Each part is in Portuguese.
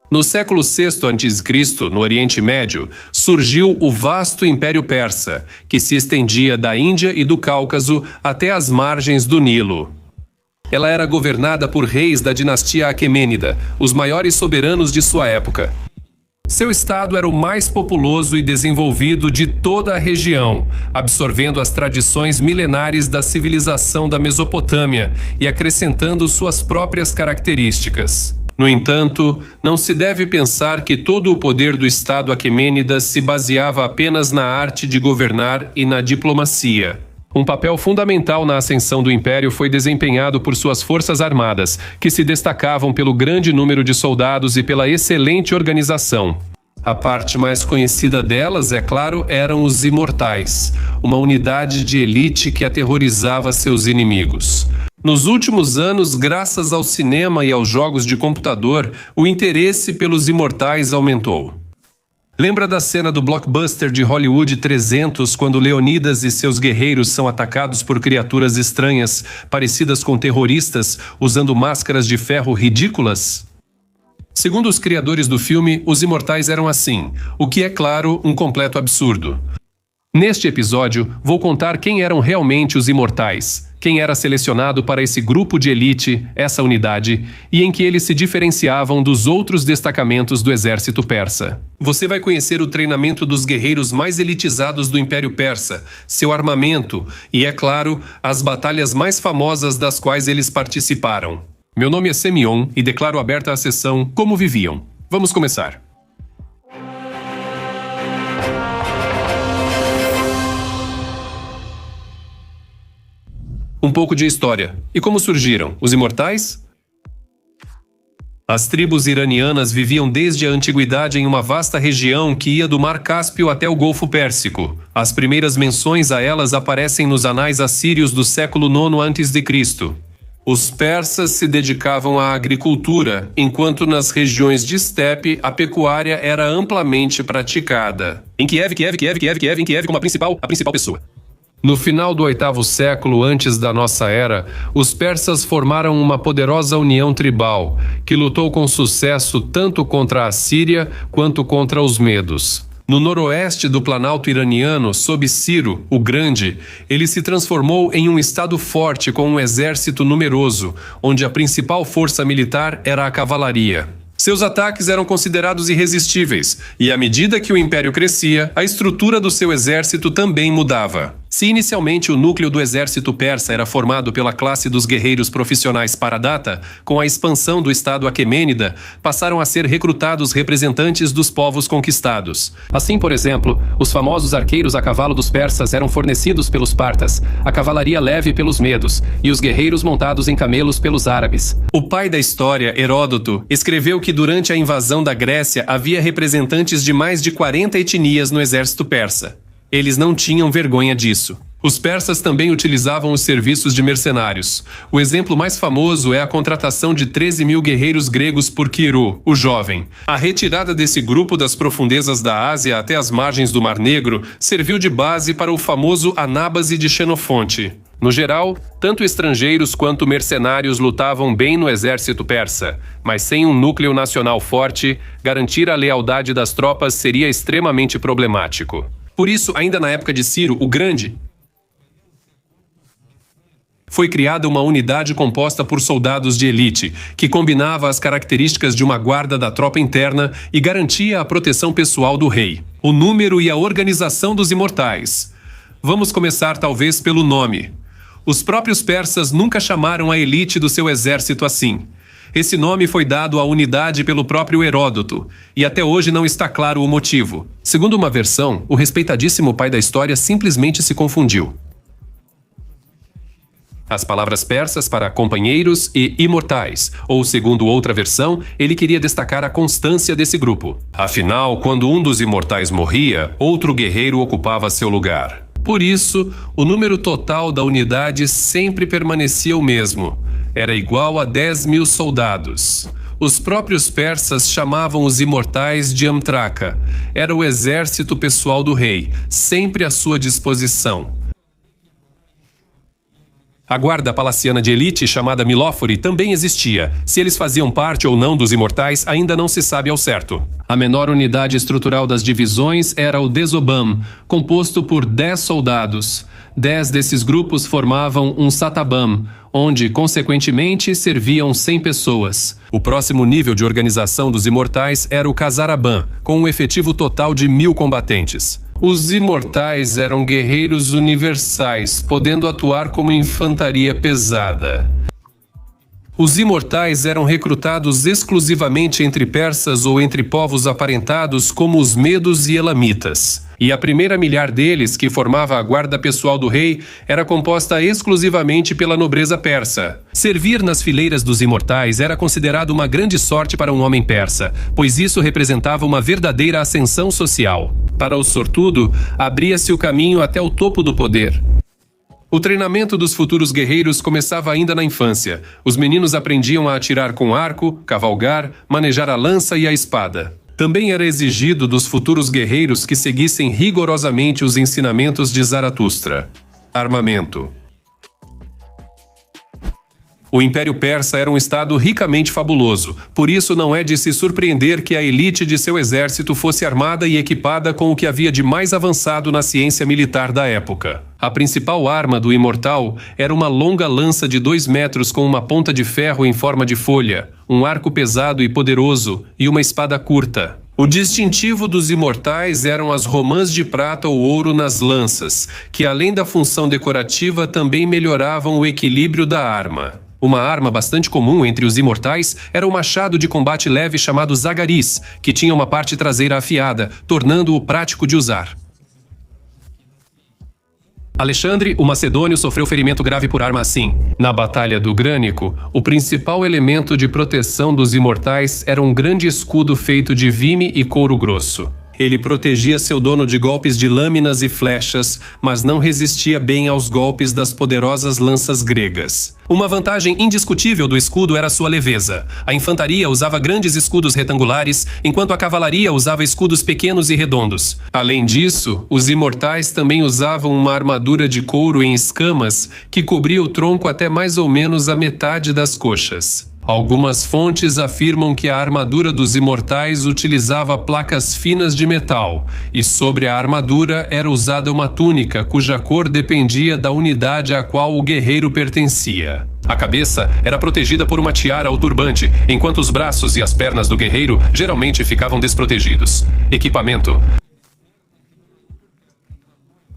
No século VI a.C., no Oriente Médio, surgiu o vasto Império Persa, que se estendia da Índia e do Cáucaso até as margens do Nilo. Ela era governada por reis da dinastia Aquemênida, os maiores soberanos de sua época. Seu estado era o mais populoso e desenvolvido de toda a região, absorvendo as tradições milenares da civilização da Mesopotâmia e acrescentando suas próprias características. No entanto, não se deve pensar que todo o poder do Estado Aquemênida se baseava apenas na arte de governar e na diplomacia. Um papel fundamental na ascensão do Império foi desempenhado por suas forças armadas, que se destacavam pelo grande número de soldados e pela excelente organização. A parte mais conhecida delas, é claro, eram os Imortais, uma unidade de elite que aterrorizava seus inimigos. Nos últimos anos, graças ao cinema e aos jogos de computador, o interesse pelos Imortais aumentou. Lembra da cena do blockbuster de Hollywood 300, quando Leonidas e seus guerreiros são atacados por criaturas estranhas, parecidas com terroristas, usando máscaras de ferro ridículas? Segundo os criadores do filme, os Imortais eram assim, o que é, claro, um completo absurdo. Neste episódio, vou contar quem eram realmente os Imortais, quem era selecionado para esse grupo de elite, essa unidade, e em que eles se diferenciavam dos outros destacamentos do exército persa. Você vai conhecer o treinamento dos guerreiros mais elitizados do Império Persa, seu armamento e, é claro, as batalhas mais famosas das quais eles participaram. Meu nome é Semion e declaro aberta a sessão Como Viviam. Vamos começar. Um pouco de história. E como surgiram? Os Imortais? As tribos iranianas viviam desde a antiguidade em uma vasta região que ia do Mar Cáspio até o Golfo Pérsico. As primeiras menções a elas aparecem nos anais assírios do século IX a.C. Os persas se dedicavam à agricultura, enquanto nas regiões de estepe a pecuária era amplamente praticada. Em Kiev como a principal pessoa. No final do 8º século antes da nossa era, os persas formaram uma poderosa união tribal, que lutou com sucesso tanto contra a Síria quanto contra os medos. No noroeste do Planalto iraniano, sob Ciro, o Grande, ele se transformou em um estado forte com um exército numeroso, onde a principal força militar era a cavalaria. Seus ataques eram considerados irresistíveis, e à medida que o império crescia, a estrutura do seu exército também mudava. Se inicialmente o núcleo do exército persa era formado pela classe dos guerreiros profissionais para a data, com a expansão do Estado Aquemênida, passaram a ser recrutados representantes dos povos conquistados. Assim, por exemplo, os famosos arqueiros a cavalo dos persas eram fornecidos pelos partas, a cavalaria leve pelos medos, e os guerreiros montados em camelos pelos árabes. O pai da história, Heródoto, escreveu que durante a invasão da Grécia havia representantes de mais de 40 etnias no exército persa. Eles não tinham vergonha disso. Os persas também utilizavam os serviços de mercenários. O exemplo mais famoso é a contratação de 13 mil guerreiros gregos por Quiro, o jovem. A retirada desse grupo das profundezas da Ásia até as margens do Mar Negro serviu de base para o famoso Anábase de Xenofonte. No geral, tanto estrangeiros quanto mercenários lutavam bem no exército persa, mas sem um núcleo nacional forte, garantir a lealdade das tropas seria extremamente problemático. Por isso, ainda na época de Ciro, o Grande, foi criada uma unidade composta por soldados de elite, que combinava as características de uma guarda da tropa interna e garantia a proteção pessoal do rei. O número e a organização dos Imortais. Vamos começar talvez pelo nome. Os próprios persas nunca chamaram a elite do seu exército assim. Esse nome foi dado à unidade pelo próprio Heródoto, e até hoje não está claro o motivo. Segundo uma versão, o respeitadíssimo pai da história simplesmente se confundiu. As palavras persas para companheiros e imortais, ou segundo outra versão, ele queria destacar a constância desse grupo. Afinal, quando um dos imortais morria, outro guerreiro ocupava seu lugar. Por isso, o número total da unidade sempre permanecia o mesmo. Era igual a 10 mil soldados. Os próprios persas chamavam os imortais de Amtraca. Era o exército pessoal do rei, sempre à sua disposição. A guarda palaciana de elite, chamada Milófori, também existia. Se eles faziam parte ou não dos imortais, ainda não se sabe ao certo. A menor unidade estrutural das divisões era o Desobam, composto por 10 soldados. 10 desses grupos formavam um Satabam, onde, consequentemente, serviam 100 pessoas. O próximo nível de organização dos imortais era o Khazar-Abam, com um efetivo total de 1000 combatentes. Os imortais eram guerreiros universais, podendo atuar como infantaria pesada. Os imortais eram recrutados exclusivamente entre persas ou entre povos aparentados como os medos e elamitas. E a primeira milhar deles, que formava a guarda pessoal do rei, era composta exclusivamente pela nobreza persa. Servir nas fileiras dos imortais era considerado uma grande sorte para um homem persa, pois isso representava uma verdadeira ascensão social. Para o sortudo, abria-se o caminho até o topo do poder. O treinamento dos futuros guerreiros começava ainda na infância. Os meninos aprendiam a atirar com arco, cavalgar, manejar a lança e a espada. Também era exigido dos futuros guerreiros que seguissem rigorosamente os ensinamentos de Zaratustra. Armamento. O Império Persa era um estado ricamente fabuloso, por isso não é de se surpreender que a elite de seu exército fosse armada e equipada com o que havia de mais avançado na ciência militar da época. A principal arma do imortal era uma longa lança de 2 metros com uma ponta de ferro em forma de folha, um arco pesado e poderoso e uma espada curta. O distintivo dos imortais eram as romãs de prata ou ouro nas lanças, que além da função decorativa também melhoravam o equilíbrio da arma. Uma arma bastante comum entre os imortais era o machado de combate leve chamado Zagaris, que tinha uma parte traseira afiada, tornando-o prático de usar. Alexandre, o macedônio, sofreu ferimento grave por arma assim. Na Batalha do Grânico, o principal elemento de proteção dos imortais era um grande escudo feito de vime e couro grosso. Ele protegia seu dono de golpes de lâminas e flechas, mas não resistia bem aos golpes das poderosas lanças gregas. Uma vantagem indiscutível do escudo era sua leveza. A infantaria usava grandes escudos retangulares, enquanto a cavalaria usava escudos pequenos e redondos. Além disso, os imortais também usavam uma armadura de couro em escamas que cobria o tronco até mais ou menos a metade das coxas. Algumas fontes afirmam que a armadura dos imortais utilizava placas finas de metal, e sobre a armadura era usada uma túnica cuja cor dependia da unidade a qual o guerreiro pertencia. A cabeça era protegida por uma tiara ou turbante, enquanto os braços e as pernas do guerreiro geralmente ficavam desprotegidos. Equipamento.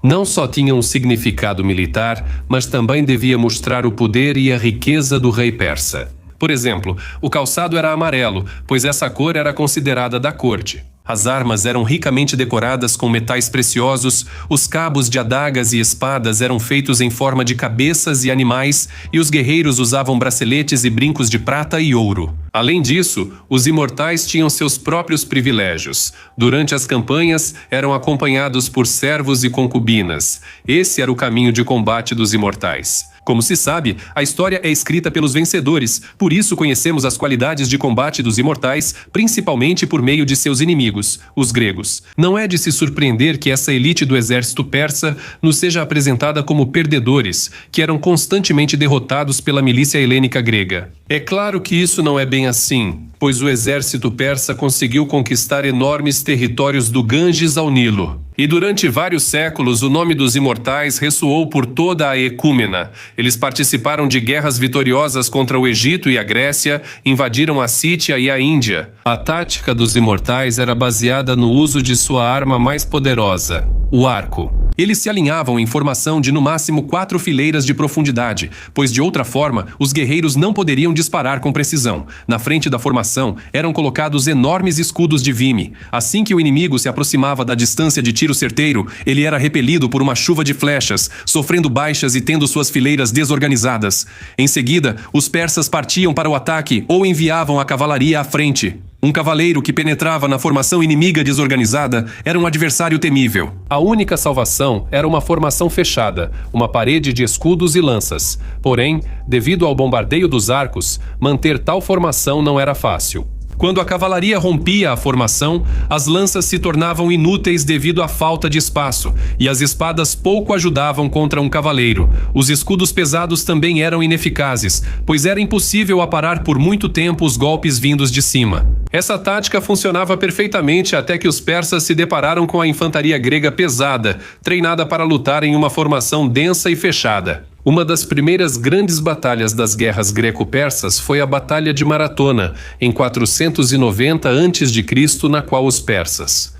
Não só tinha um significado militar, mas também devia mostrar o poder e a riqueza do rei persa. Por exemplo, o calçado era amarelo, pois essa cor era considerada da corte. As armas eram ricamente decoradas com metais preciosos, os cabos de adagas e espadas eram feitos em forma de cabeças e animais, e os guerreiros usavam braceletes e brincos de prata e ouro. Além disso, os imortais tinham seus próprios privilégios. Durante as campanhas, eram acompanhados por servos e concubinas. Esse era o caminho de combate dos imortais. Como se sabe, a história é escrita pelos vencedores, por isso conhecemos as qualidades de combate dos imortais, principalmente por meio de seus inimigos, os gregos. Não é de se surpreender que essa elite do exército persa nos seja apresentada como perdedores, que eram constantemente derrotados pela milícia helênica grega. É claro que isso não é bem assim, pois o exército persa conseguiu conquistar enormes territórios do Ganges ao Nilo. E durante vários séculos, o nome dos imortais ressoou por toda a Ecúmena. Eles participaram de guerras vitoriosas contra o Egito e a Grécia, invadiram a Sítia e a Índia. A tática dos imortais era baseada no uso de sua arma mais poderosa, o arco. Eles se alinhavam em formação de no máximo 4 fileiras de profundidade, pois de outra forma, os guerreiros não poderiam disparar com precisão. Na frente da formação, eram colocados enormes escudos de vime. Assim que o inimigo se aproximava da distância de tiro certeiro, ele era repelido por uma chuva de flechas, sofrendo baixas e tendo suas fileiras desorganizadas. Em seguida, os persas partiam para o ataque ou enviavam a cavalaria à frente. Um cavaleiro que penetrava na formação inimiga desorganizada era um adversário temível. A única salvação era uma formação fechada, uma parede de escudos e lanças. Porém, devido ao bombardeio dos arcos, manter tal formação não era fácil. Quando a cavalaria rompia a formação, as lanças se tornavam inúteis devido à falta de espaço, e as espadas pouco ajudavam contra um cavaleiro. Os escudos pesados também eram ineficazes, pois era impossível aparar por muito tempo os golpes vindos de cima. Essa tática funcionava perfeitamente até que os persas se depararam com a infantaria grega pesada, treinada para lutar em uma formação densa e fechada. Uma das primeiras grandes batalhas das guerras greco-persas foi a Batalha de Maratona, em 490 a.C., na qual os persas.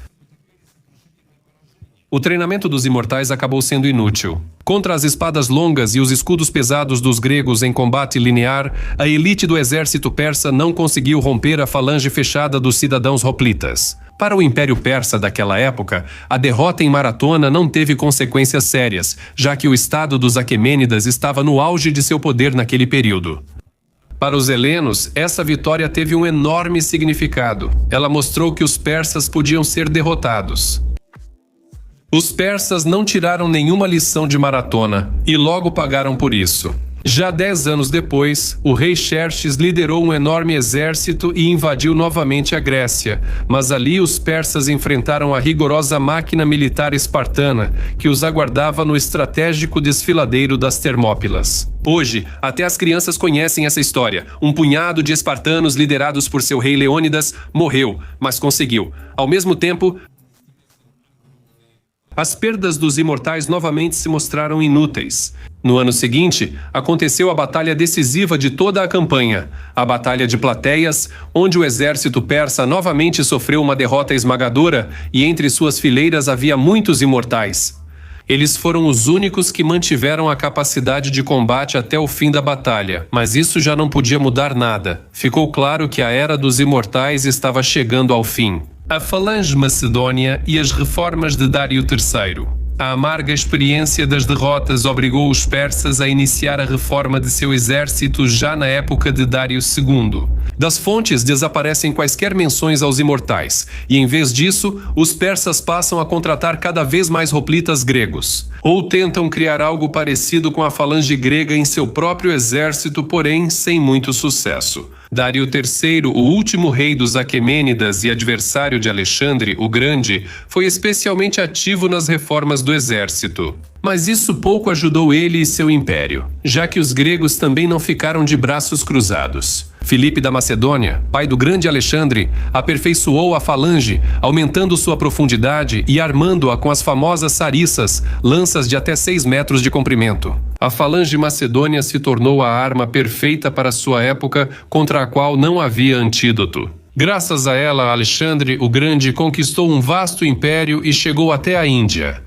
O treinamento dos imortais acabou sendo inútil. Contra as espadas longas e os escudos pesados dos gregos em combate linear, a elite do exército persa não conseguiu romper a falange fechada dos cidadãos hoplitas. Para o Império Persa daquela época, a derrota em Maratona não teve consequências sérias, já que o estado dos Aquemênidas estava no auge de seu poder naquele período. Para os helenos, essa vitória teve um enorme significado. Ela mostrou que os persas podiam ser derrotados. Os persas não tiraram nenhuma lição de Maratona e logo pagaram por isso. Já 10 anos depois, o rei Xerxes liderou um enorme exército e invadiu novamente a Grécia, mas ali os persas enfrentaram a rigorosa máquina militar espartana, que os aguardava no estratégico desfiladeiro das Termópilas. Hoje, até as crianças conhecem essa história. Um punhado de espartanos liderados por seu rei Leônidas morreu, mas conseguiu. Ao mesmo tempo, as perdas dos imortais novamente se mostraram inúteis. No ano seguinte, aconteceu a batalha decisiva de toda a campanha, a Batalha de Plateias, onde o exército persa novamente sofreu uma derrota esmagadora e entre suas fileiras havia muitos imortais. Eles foram os únicos que mantiveram a capacidade de combate até o fim da batalha, mas isso já não podia mudar nada. Ficou claro que a Era dos Imortais estava chegando ao fim. A Falange Macedônia e as reformas de Dário III. A amarga experiência das derrotas obrigou os persas a iniciar a reforma de seu exército já na época de Dário II. Das fontes desaparecem quaisquer menções aos imortais, e em vez disso, os persas passam a contratar cada vez mais hoplitas gregos. Ou tentam criar algo parecido com a falange grega em seu próprio exército, porém sem muito sucesso. Dário III, o último rei dos Aquemênidas e adversário de Alexandre o Grande, foi especialmente ativo nas reformas do exército. Mas isso pouco ajudou ele e seu império, já que os gregos também não ficaram de braços cruzados. Filipe da Macedônia, pai do grande Alexandre, aperfeiçoou a falange, aumentando sua profundidade e armando-a com as famosas sarissas, lanças de até 6 metros de comprimento. A falange macedônia se tornou a arma perfeita para sua época, contra a qual não havia antídoto. Graças a ela, Alexandre o Grande conquistou um vasto império e chegou até a Índia.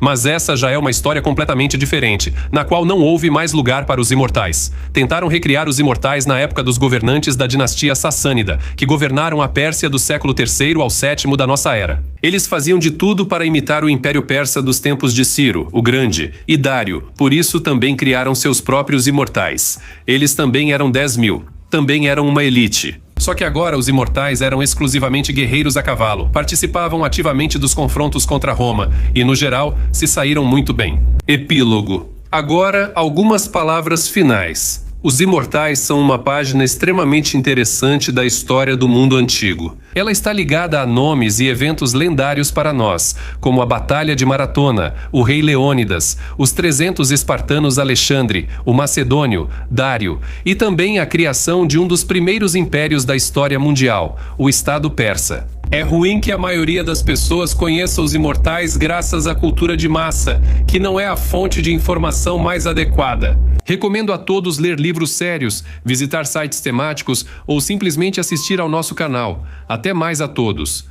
Mas essa já é uma história completamente diferente, na qual não houve mais lugar para os imortais. Tentaram recriar os imortais na época dos governantes da dinastia sassânida, que governaram a Pérsia do século III ao VII da nossa era. Eles faziam de tudo para imitar o Império Persa dos tempos de Ciro, o Grande, e Dário, por isso também criaram seus próprios imortais. Eles também eram 10.000, também eram uma elite. Só que agora os imortais eram exclusivamente guerreiros a cavalo, participavam ativamente dos confrontos contra Roma e, no geral, se saíram muito bem. Epílogo. Agora, algumas palavras finais. Os Imortais são uma página extremamente interessante da história do mundo antigo. Ela está ligada a nomes e eventos lendários para nós, como a Batalha de Maratona, o rei Leônidas, os 300 espartanos Alexandre, o Macedônio, Dário, e também a criação de um dos primeiros impérios da história mundial, o Estado Persa. É ruim que a maioria das pessoas conheça os imortais graças à cultura de massa, que não é a fonte de informação mais adequada. Recomendo a todos ler livros sérios, visitar sites temáticos ou simplesmente assistir ao nosso canal. Até mais a todos.